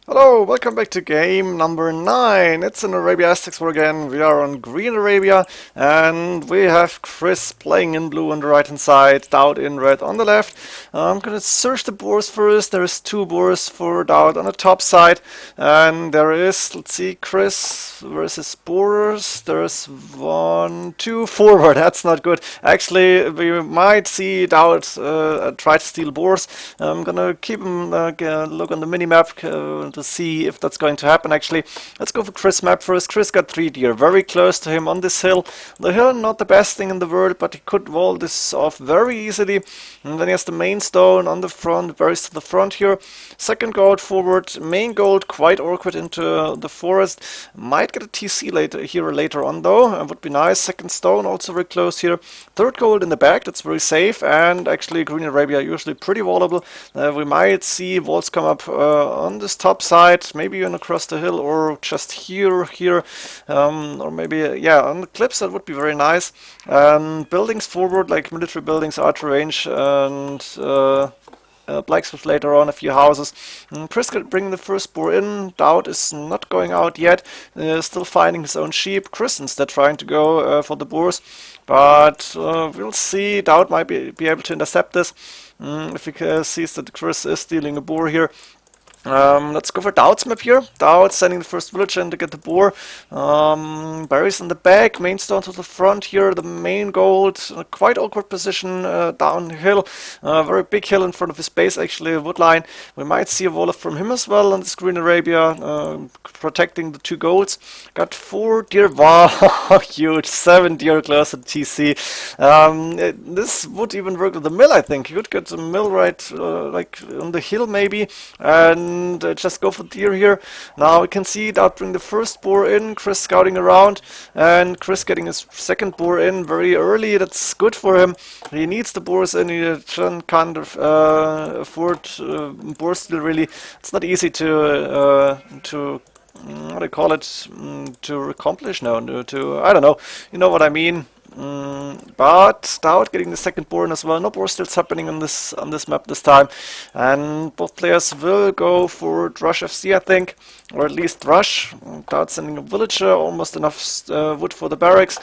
Hello, welcome back to game number 9. It's in Arabia Aztecs war again. We are on Green Arabia and we have Chris playing in blue on the right hand side, DauT in red on the left. I'm gonna search the boars first. There's 2 boars for DauT on the top side, and there is, let's see, Chris versus boars. There's 1, 2 forward. That's not good. Actually, we might see DauT try to steal boars. I'm gonna keep him look on the mini map to see if that's going to happen. Actually, let's go for Chris' map first. Chris got 3 deer very close to him on this hill. The hill, not the best thing in the world, but he could wall this off very easily. And then he has the main stone on the front, berries to the front here. Second gold forward, main gold quite awkward into the forest. Might get a TC later on though. It would be nice. Second stone also very close here. Third gold in the back, that's very safe. And actually Green Arabia usually pretty wallable. We might see walls come up on this top side, maybe even across the hill or just here, or maybe, yeah, on the cliffs. That would be very nice. Buildings forward, like military buildings, archer range, and blacksmith later on, a few houses. Chris could bring the first boar in. DauT is not going out yet, still finding his own sheep. Chris instead trying to go for the boars, but we'll see. DauT might be able to intercept this if he sees that Chris is stealing a boar here. Let's go for DauT's map here. DauT sending the first villager in to get the boar. Berries in the back, main stone to the front here, the main gold. Quite awkward position downhill. Very big hill in front of his base, actually, a wood line. We might see a wall from him as well on this Green Arabia, protecting the 2 golds. Got 4 deer. Wow, huge. 7 deer close to the TC. This would even work with the mill, I think. You could get the mill right like on the hill maybe, and just go for deer here. Now we can see DauT bring the first boar in, Chris scouting around, and Chris getting his second boar in very early. That's good for him. He needs the boars in. He can't afford boar steal really. It's not easy to what do you call it, to accomplish? No, to, I don't know, you know what I mean. But DauT getting the second boar in as well. No boar steals happening on this map this time, and both players will go for Rush FC, I think, or at least Rush. DauT sending a villager, almost enough wood for the barracks.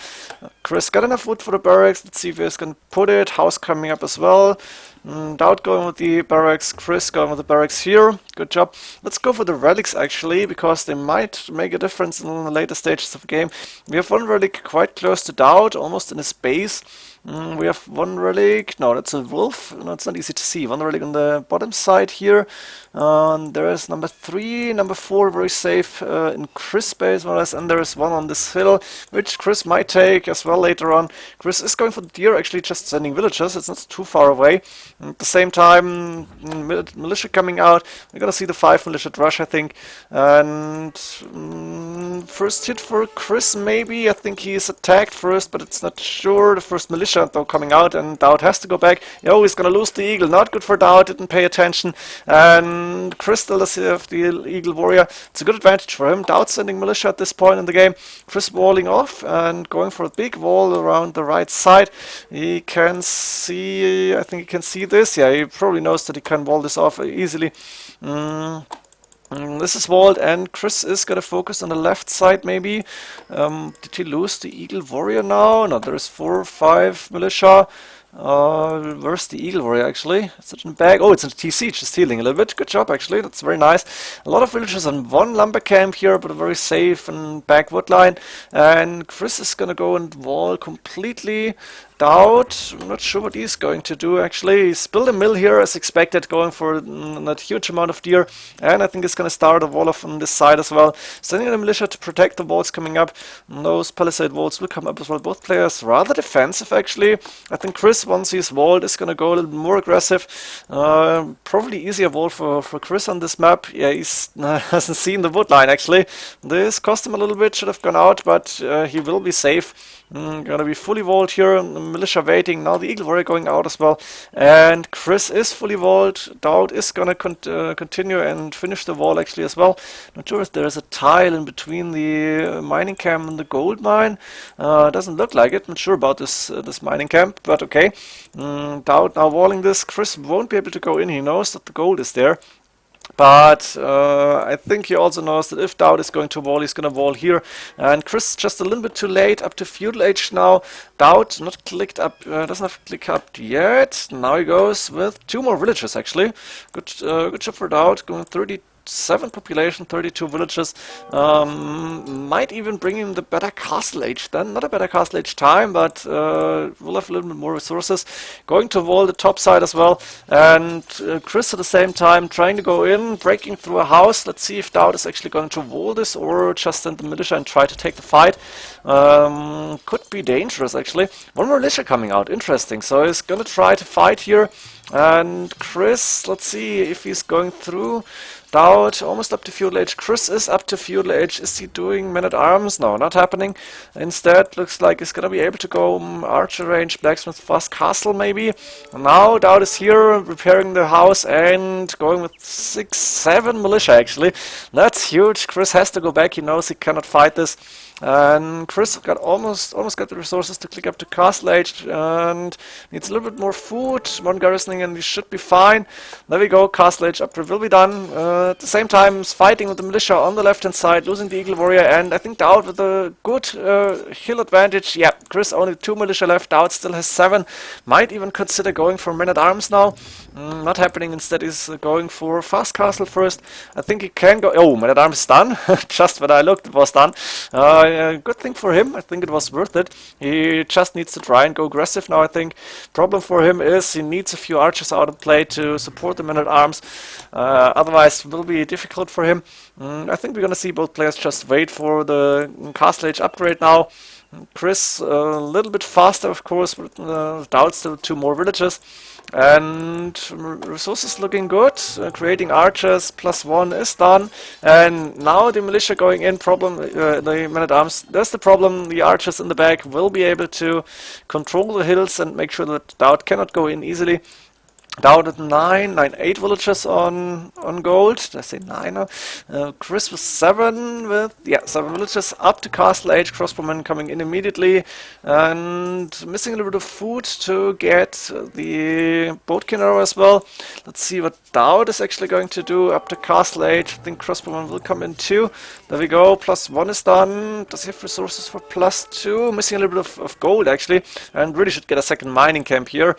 Chris got enough wood for the barracks. Let's see if he's gonna put it. House coming up as well. DauT going with the barracks, Chris going with the barracks here. Good job. Let's go for the relics actually, because they might make a difference in the later stages of the game. We have 1 relic quite close to DauT, almost in his base. We have 1 relic. No, that's a wolf. No, it's not easy to see. 1 relic on the bottom side here. There is number 3, number 4 very safe in Chris' base more or less, and there is 1 on this hill, which Chris might take as well later on. Chris is going for the deer, actually just sending villagers. It's not too far away. At the same time, militia coming out. We're gonna see the 5 militia rush, I think. And first hit for Chris, maybe. I think he is attacked first, but it's not sure. The first militia though coming out, and DauT has to go back. Oh, he's gonna lose the eagle. Not good for DauT. Didn't pay attention. And Chris still does have the eagle warrior. It's a good advantage for him. DauT sending militia at this point in the game. Chris walling off and going for a big wall around the right side. He can see. I think he can see this. Yeah, he probably knows that he can wall this off easily. This is walled, and Chris is gonna focus on the left side maybe. Did he lose the eagle warrior now? No, there's 4 or 5 militia. Where's the eagle warrior actually? It's in the bag. Oh, it's in the TC, just healing a little bit. Good job actually, that's very nice. A lot of villagers on 1 lumber camp here, but a very safe and back wood line. And Chris is gonna go and wall completely. DauT, I'm not sure what he's going to do actually. He's built a mill here as expected, going for that huge amount of deer, and I think he's going to start a wall off on this side as well. Sending the militia to protect the walls coming up. Those palisade walls will come up as well. Both players rather defensive actually. I think Chris, once he's walled, is going to go a little bit more aggressive. Probably easier wall for Chris on this map. Yeah, he's hasn't seen the wood line actually. This cost him a little bit, should have gone out, but he will be safe. Gonna be fully walled here, militia waiting, now the eagle warrior going out as well, and Chris is fully walled. DauT is gonna continue and finish the wall actually as well. Not sure if there is a tile in between the mining camp and the gold mine. Doesn't look like it. Not sure about this mining camp, but okay. DauT now walling this. Chris won't be able to go in, he knows that the gold is there. But I think he also knows that if DauT is going to wall, he's going to wall here. And Chris just a little bit too late, up to feudal age now. DauT not clicked up, doesn't have click up yet. Now he goes with 2 more villages actually. Good job for DauT, going 37 population, 32 villages. Might even bring him the better castle age then. Not a better castle age time, but we'll have a little bit more resources. Going to wall the top side as well. And Chris at the same time trying to go in, breaking through a house. Let's see if DauT is actually going to wall this or just send the militia and try to take the fight. Could be dangerous actually. One more militia coming out, interesting. So he's gonna try to fight here. And Chris, let's see if he's going through. DauT almost up to feudal age. Chris is up to feudal age. Is he doing men-at-arms? No, not happening. Instead, looks like he's gonna be able to go archer range, blacksmith, fast castle maybe. Now DauT is here repairing the house and going with 6-7 militia actually. That's huge. Chris has to go back. He knows he cannot fight this. And Chris got almost got the resources to click up to castle age and needs a little bit more food, one garrisoning, and we should be fine. There we go, castle age upgrade will be done. At the same time, fighting with the militia on the left hand side, losing the eagle warrior, and I think DauT with a good hill advantage. Yeah, Chris only 2 militia left, DauT still has 7. Might even consider going for men-at-arms now. Not happening, instead he's going for fast castle first. I think he can go. Oh, men-at-arms is done. Just when I looked, it was done. Good thing for him. I think it was worth it. He just needs to try and go aggressive now, I think. Problem for him is he needs a few archers out of play to support the men-at-arms. Otherwise, it will be difficult for him. I think we're going to see both players just wait for the castle age upgrade now. Chris a little bit faster, of course, with DauT still 2 more villages. And resources looking good. Creating archers +1 is done. And now the militia going in. Problem, the men-at-arms. There's the problem. The archers in the back will be able to control the hills and make sure that DauT cannot go in easily. DauT at 8 villages on gold. Did I say 9? Chris was 7 with 7 villages up to castle age. Crossbowmen coming in immediately and missing a little bit of food to get the boat Conqueror as well. Let's see what DauT is actually going to do up to castle age. I think crossbowmen will come in too. There we go. +1 is done. Does he have resources for +2? Missing a little bit of gold actually, and really should get a second mining camp here.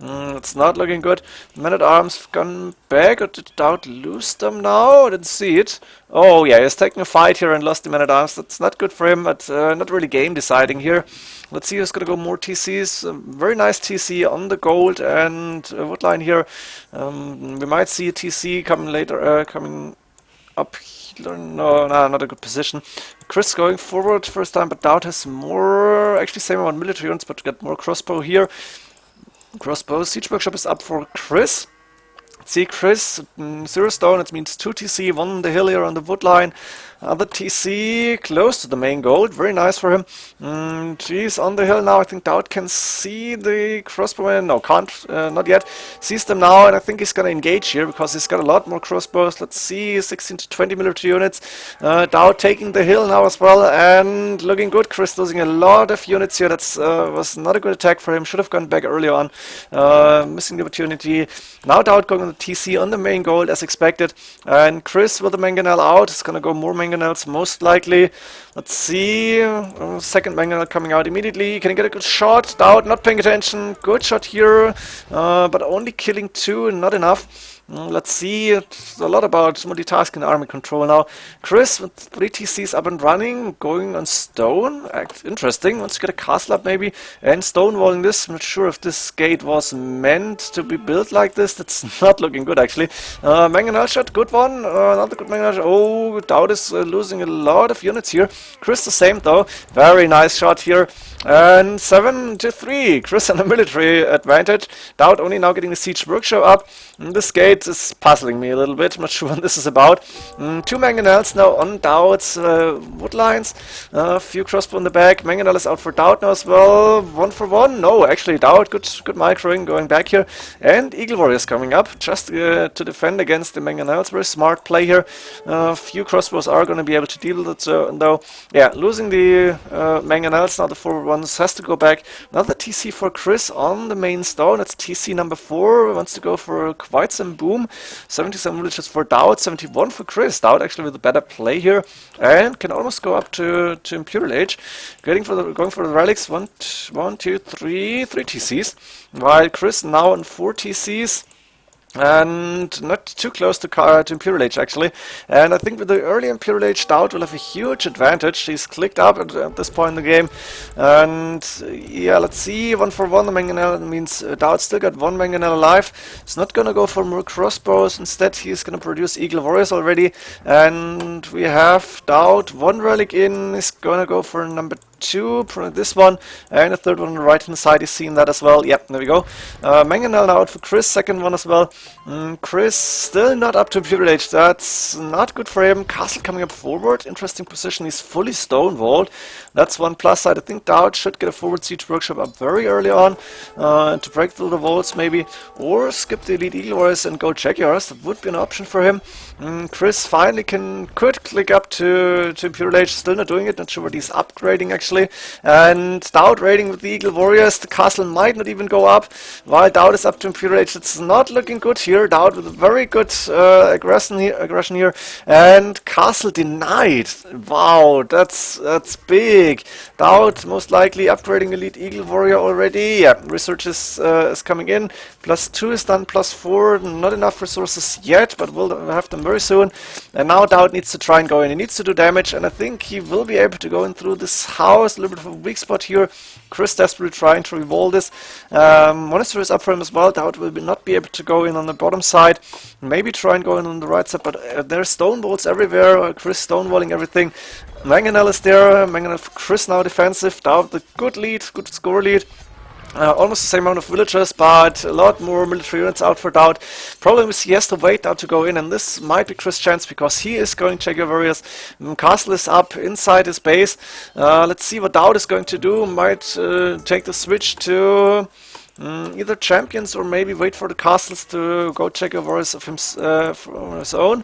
It's not looking good. Men-at-arms gone back, or did DauT lose them now? I didn't see it. Oh yeah, he's taking a fight here and lost the men-at-arms. That's not good for him, but not really game deciding here. Let's see who's gonna go more TCs. Very nice TC on the gold and wood line here. We might see a TC coming later, coming up here. No, not a good position. Chris going forward first time, but DauT has more, actually same amount of military units, but to get more crossbow here. Crossbow siege workshop is up for Chris. See Chris, 0 stone, it means 2 TC, 1 on the hill here on the wood line. Other TC close to the main gold, very nice for him. He's on the hill now. I think DauT can see the crossbowmen. No, can't, not yet. Sees them now, and I think he's gonna engage here because he's got a lot more crossbows. Let's see, 16 to 20 military units. DauT taking the hill now as well, and looking good. Chris losing a lot of units here. That's was not a good attack for him. Should have gone back earlier on. Missing the opportunity. Now DauT going on the TC on the main gold as expected, and Chris with the mangonel out is gonna go more mangonels most likely. Let's see, second mangonel coming out immediately. Can he get a good shot? DauT not paying attention. Good shot here, but only killing 2, not enough. Let's see, it's a lot about multitasking army control now. Chris with 3 TCs up and running, going on stone. Interesting, wants to get a castle up maybe, and stonewalling this. I'm not sure if this gate was meant to be built like this. That's not looking good actually. Mangonel shot, good one. Another good mangonel shot. Oh, DauT is losing a lot of units here. Chris the same though. Very nice shot here. And 7 to 3. Chris on a military advantage. DauT only now getting the siege workshop up. This gate is puzzling me a little bit. I'm not sure what this is about. 2 mangonels now on DauT's wood lines. A few crossbow in the back. Mangonel is out for DauT now as well. 1 for 1. No, actually DauT good microing going back here. And Eagle Warriors coming up just to defend against the mangonels. Very smart play here. Few crossbows are going to be able to deal with it though. Yeah, losing the mangonels now. The forward ones has to go back. Another TC for Chris on the main stone. That's TC number 4. Wants to go for quite some boom. 77 villages for DauT, 71 for Chris. DauT actually with a better play here, and can almost go up to Imperial Age. Going for the relics. One, two, three TCs, while Chris now on 4 TCs. And not too close to Imperial Age actually, and I think with the early Imperial Age, DauT will have a huge advantage. He's clicked up at this point in the game, and yeah, let's see, 1 for 1, the Mangonel means DauT still got 1 Mangonel alive. He's not gonna go for more crossbows, instead he's gonna produce Eagle Warriors already, and we have DauT 1 relic in, he's gonna go for number 2, this one, and a third one on the right hand side. You've seen that as well. Yep, there we go. Mangonel now out for Chris, second one as well. Chris still not up to Imperial Age. That's not good for him. Castle coming up forward. Interesting position. He's fully stonewalled. That's one plus side. I think DauT should get a forward siege workshop up very early on to break through the walls maybe, or skip the Elite Eagle Warriors and go Jaguars. That would be an option for him. Chris finally could click up to Imperial Age. Still not doing it. Not sure what he's upgrading actually. And DauT raiding with the Eagle Warriors. The castle might not even go up, while DauT is up to Imperial Age. It's not looking good here. DauT with a very good aggression here, and castle denied. Wow, that's big. DauT most likely upgrading Elite Eagle Warrior already. Yeah, research is coming in. +2 is done, +4. Not enough resources yet, but we'll have them very soon. And now DauT needs to try and go in. He needs to do damage, and I think he will be able to go in through this house. A little bit of a weak spot here. Chris desperately trying to revolt this. Monastery is up for him as well. DauT will not be able to go in on the bottom side. Maybe try and go in on the right side, but there's stone walls everywhere. Chris stonewalling everything. Mangonel is there. Mangonel for Chris now defensive. DauT the good lead, good score lead. Almost the same amount of villagers, but a lot more military units out for DauT. Problem is he has to wait now to go in, and this might be Chris' chance because he is going Jaguar Warriors. Castle is up inside his base. Let's see what DauT is going to do. Might take the switch to either champions or maybe wait for the castles to go Jaguar Warriors of his own.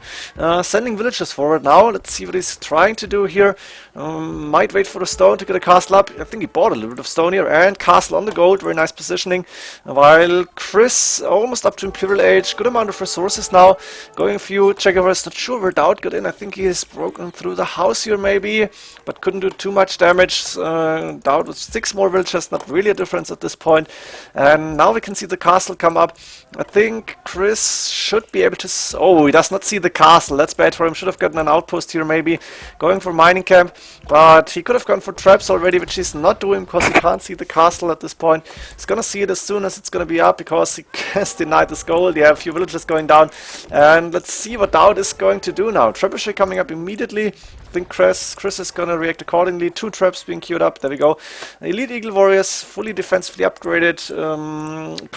Sending villagers forward now. Let's see what he's trying to do here. Might wait for the stone to get a castle up. I think he bought a little bit of stone here, and castle on the gold. Very nice positioning. While Chris almost up to Imperial Age. Good amount of resources now. Going a few Jaguar Warriors. Not sure where DauT got in. I think he has broken through the house here maybe, but couldn't do too much damage. DauT with 6 more villagers. Not really a difference at this point. And now we can see the castle come up. I think Chris should be able to... Oh, he does not see the castle. That's bad for him. Should have gotten an outpost here maybe. Going for mining camp. But he could have gone for traps already, which he's not doing because he can't see the castle at this point. He's gonna see it as soon as it's gonna be up because he has denied this gold. Yeah, a few villagers going down. And let's see what DauT is going to do now. Trebuchet coming up immediately. I think Chris is gonna react accordingly. 2 traps being queued up. There we go. Elite Eagle Warriors, fully defensively upgraded.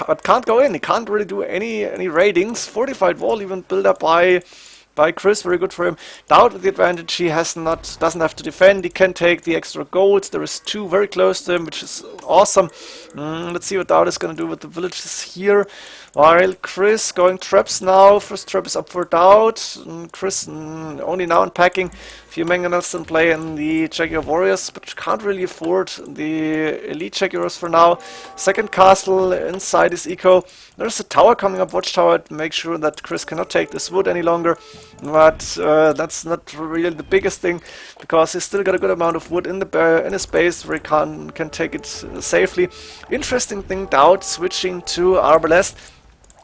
But can't go in. He can't really do any raidings. Fortified wall even built up by Chris, very good for him. DauT with the advantage, he doesn't have to defend, he can take the extra gold. There is 2 very close to him, which is awesome. Let's see what DauT is going to do with the villages here. While Chris going traps now. First trap is up for DauT. Chris only now unpacking. A few Mangonels in play in the Jaguar Warriors, but can't really afford the Elite Jaguars for now. Second castle inside his eco. There's a tower coming up, watchtower, to make sure that Chris cannot take this wood any longer. But that's not really the biggest thing, because he's still got a good amount of wood in his base where he can take it safely. Interesting thing, DauT switching to Arbalest.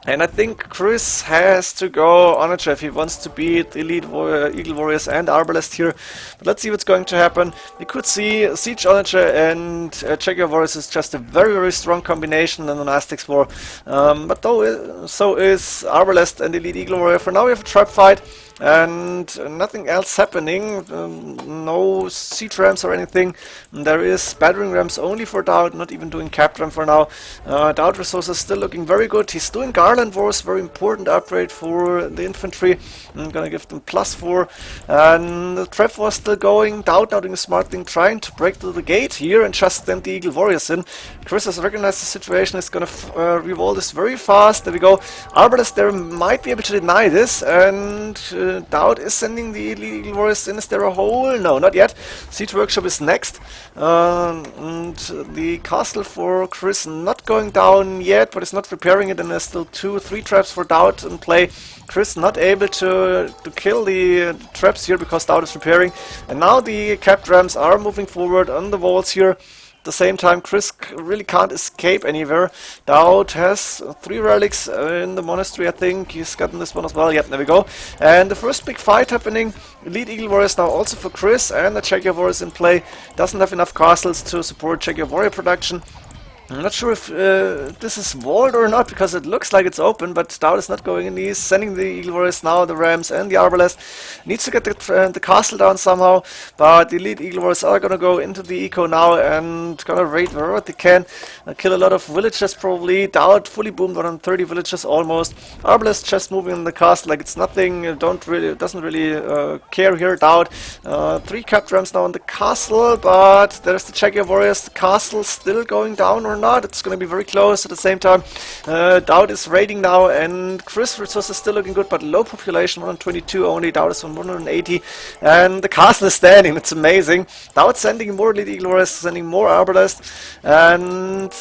And I think Chris has to go Onager if he wants to beat Elite Eagle Warriors and Arbalest here. But let's see what's going to happen. We could see Siege Onager and Jaguar Warriors is just a very, very strong combination in an Aztecs war. But so is Arbalest and Elite Eagle Warrior. For now we have a trap fight. And nothing else happening, no siege rams or anything. There is battering rams only for DauT, not even doing cap ram for now. DauT resources still looking very good. He's doing Garland Wars, very important upgrade for the infantry. I'm gonna give them +4. And the trap war still going. DauT now doing a smart thing, trying to break through the gate here and just send the Eagle Warriors in. Chris has recognized the situation, is gonna revolt this very fast. There we go. Arbalest there might be able to deny this, and DauT is sending the Elite Eagle Warriors in. Is there a hole? No, not yet. Siege Workshop is next. And the castle for Chris not going down yet, but it's not repairing it, and there's still 2-3 traps for DauT in play. Chris not able to kill the traps here because DauT is repairing. And now the capped rams are moving forward on the walls here. At the same time, Chris really can't escape anywhere. DauT has 3 relics in the monastery, I think. He's gotten this one as well. Yep, there we go. And the first big fight happening. Elite Eagle Warriors now also for Chris, and the Jaguar Warriors in play. Doesn't have enough castles to support Jaguar Warrior production. I'm not sure if this is walled or not, because it looks like it's open, but DauT is not going in. He's sending the Eagle Warriors now, the Rams and the Arbalest. Needs to get the castle down somehow, but the Elite Eagle Warriors are gonna go into the eco now and gonna raid wherever they can. Kill a lot of villagers probably. DauT fully boomed on 30 villages almost. Arbalest just moving in the castle like it's nothing. Doesn't really care here. DauT 3 capped rams now in the castle, but there's the Jaguar Warriors. The castle still going down or not. It's going to be very close at the same time. DauT is raiding now, and Chris resources still looking good, but low population, 122 only. DauT is on 180, and the castle is standing. It's amazing. DauT sending more Elite Eagle Warriors, sending more Arbalest, and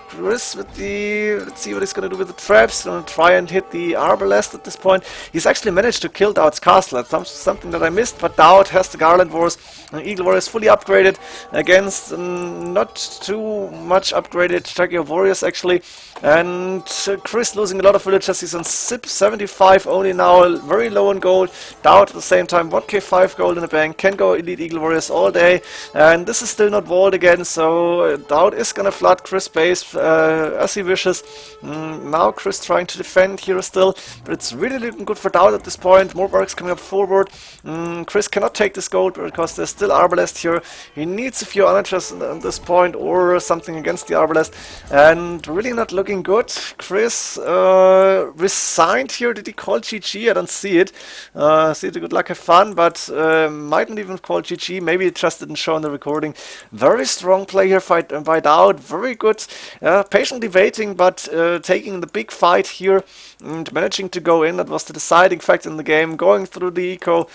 Chris with the... Let's see what he's going to do with the traps. Going to try and hit the Arbalest at this point. He's actually managed to kill DauT's castle. That's something that I missed, but DauT has the Garland Wars. Eagle Warriors fully upgraded against not too much upgraded Jaguar Warriors actually, and Chris losing a lot of villagers. He's on 75 only now, very low on gold. DauT at the same time 1k5 gold in the bank, can go Elite Eagle Warriors all day, and this is still not walled again, so DauT is gonna flood Chris base as he wishes. Now Chris trying to defend here still, but it's really looking good for DauT at this point. More barracks coming up forward. Chris cannot take this gold because there's still Arbalest here. He needs a few archers at this point or something against the Arbalest, and really not looking good. Chris resigned here. Did he call GG? I don't see it. See it, good luck, have fun, but mightn't even call GG. Maybe it just didn't show in the recording. Very strong play here by DauT. Very good. Patiently waiting, but taking the big fight here and managing to go in. That was the deciding factor in the game. Going through the eco,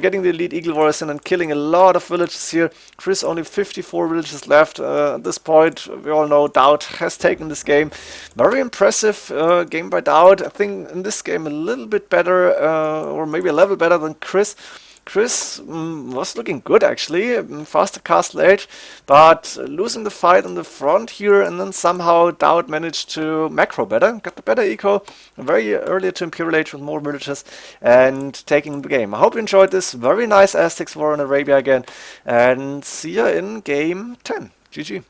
getting the Elite Eagle Warriors in and killing a lot of villages here. Chris only 54 villages left at this point. We all know DauT has taken this game. Very impressive game by DauT. I think in this game a little bit better, or maybe a level better than Chris. Chris was looking good actually, faster castle age, but losing the fight on the front here, and then somehow DauT managed to macro better, got the better eco, very early to Imperial Age with more villages, and taking the game. I hope you enjoyed this very nice Aztecs war in Arabia again, and see ya in game 10. GG.